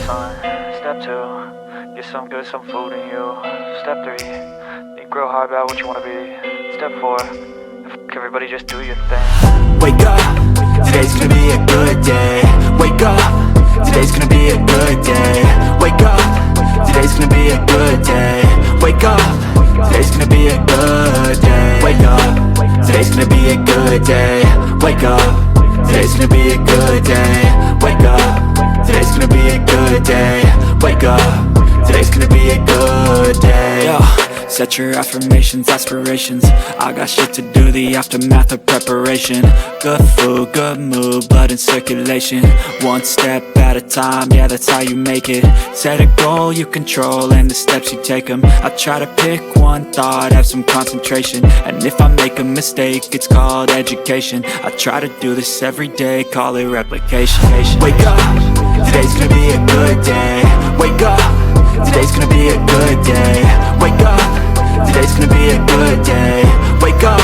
son. Step 2, get some good, some food in you. Step 3, think real hard about what you wanna be. Step 4, everybody just do your thing. Wake up, today's gonna be a good day. Wake up, today's gonna be a good day. Wake up, today's gonna be a good day. Wake up, today's gonna be a good day. Wake up, today's gonna be a good day. Wake up, today's gonna be a good day. Wake up, today's gonna be a good day. Wake up, today's gonna be a good day. Yo, set your affirmations, aspirations. I got shit to do, the aftermath of preparation. Good food, good mood, blood in circulation. One step at a time, yeah, that's how you make it. Set a goal you control and the steps you take them. I try to pick one thought, have some concentration. And if I make a mistake, it's called education. I try to do this every day, call it replication. Wake up, today's gonna be a good day. Wake up, today's gonna be a good day. Wake up, today's gonna be a good day. Wake up,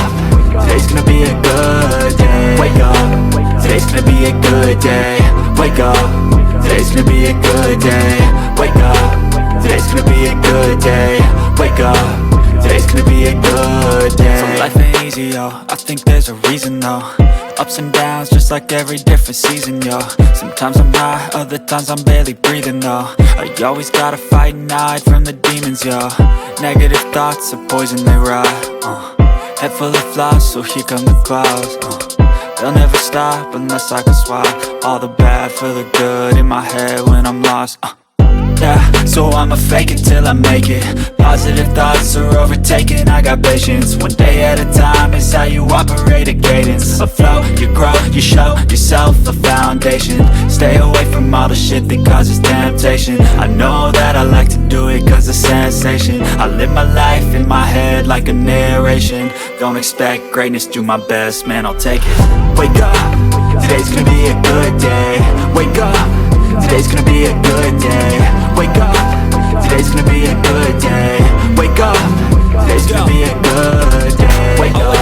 today's gonna be a good day. Wake up, today's gonna be a good day. Wake up, today's gonna be a good day. Wake up, today's gonna be a good day. Wake up, today's gonna be a good day. So life ain't easy, yo, I think there's a reason though. Ups and downs, just like every different season, yo. Sometimes I'm high, other times I'm barely breathing, though. You always gotta fight and hide from the demons, yo. Negative thoughts are poison, they rot. Head full of flaws, so here come the clouds. They'll never stop unless I can swap all the bad for the good in my head when I'm lost. Yeah, so I'ma fake it till I make it. Positive thoughts are overtaken, I got patience. One day at a time is how you operate a cadence. A flow, you grow, you show yourself a foundation. Stay away from all the shit that causes temptation. I know that I like to do it cause it's sensation. I live my life in my head like a narration. Don't expect greatness, do my best, man, I'll take it. Wake up, today's gonna be a good day. Wake up, today's gonna be a good day. Wake up, today's gonna be a good day. Wake up, today's gonna be a good day. Wake up,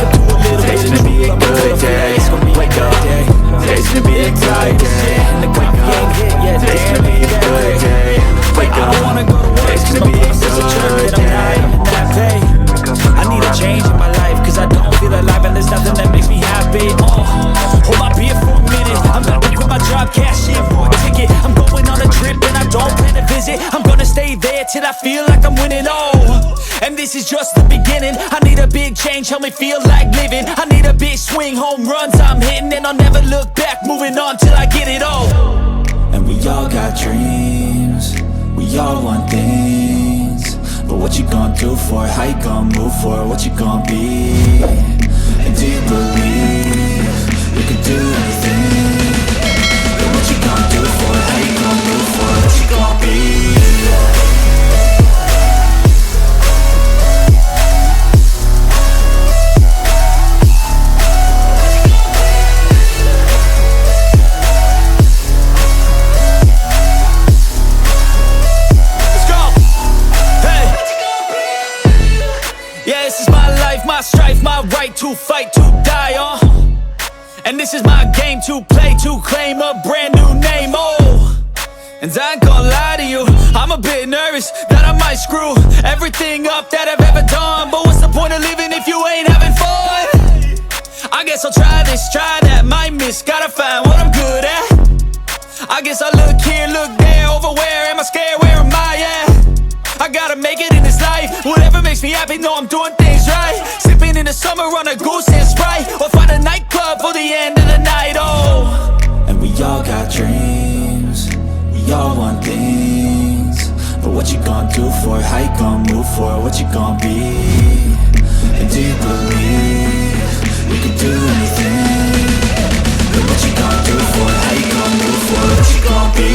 today's gonna be a good day. Wake up, today's gonna be a good day. Wake up, today's gonna be a good day. Wake up, today's gonna be a good day. I need a change in my life, cause I don't feel alive and there's nothing that makes me happy. Hold my beer for a minute, I'm about to quit my job, cash in for a ticket. I'm going on a trip and I don't plan to visit. I'm gonna stay there till I feel like I'm winning, and this is just the beginning. I need a big change, help me feel like living. I need a big swing, home runs I'm hitting. And I'll never look back, moving on till I get it all. And we all got dreams, we all want things. But what you gonna do for it? How you gonna move for it? What you gonna be? And do you believe you can do anything? But what you gonna do for it? How you gonna move for it? What you gonna be? My strife, my right to fight, to die on. And this is my game to play, to claim a brand new name, And I ain't gonna lie to you, I'm a bit nervous that I might screw everything up that I've ever done. But what's the point of living if you ain't having fun? I guess I'll try this, try that, might miss, gotta find what I'm good at. I guess I look here, look there, over where am I scared, where am I at? I gotta make it in this life. Whatever makes me happy, know I'm doing things right. Sipping in the summer on a goose and Sprite, or find a nightclub for the end of the night, And we all got dreams, we all want things. But what you gonna do for it? How you gonna move for it? What you gonna be? And do you believe you can do anything? But what you gonna do for it? How you gonna move for it? What you gonna be?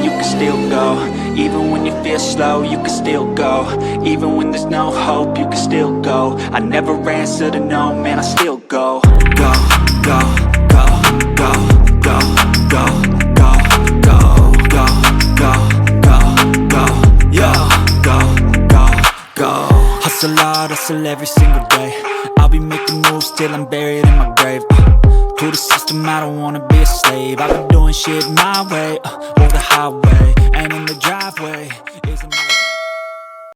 You can still go. Even when you feel slow, you can still go. Even when there's no hope, you can still go. I never answer to no, man, I still go. Go, go, go, go. hustle every single day. I'll be making moves till I'm buried in my grave. To the system, I don't wanna be a slave. I've been doing shit my way, or the highway, and in the driveway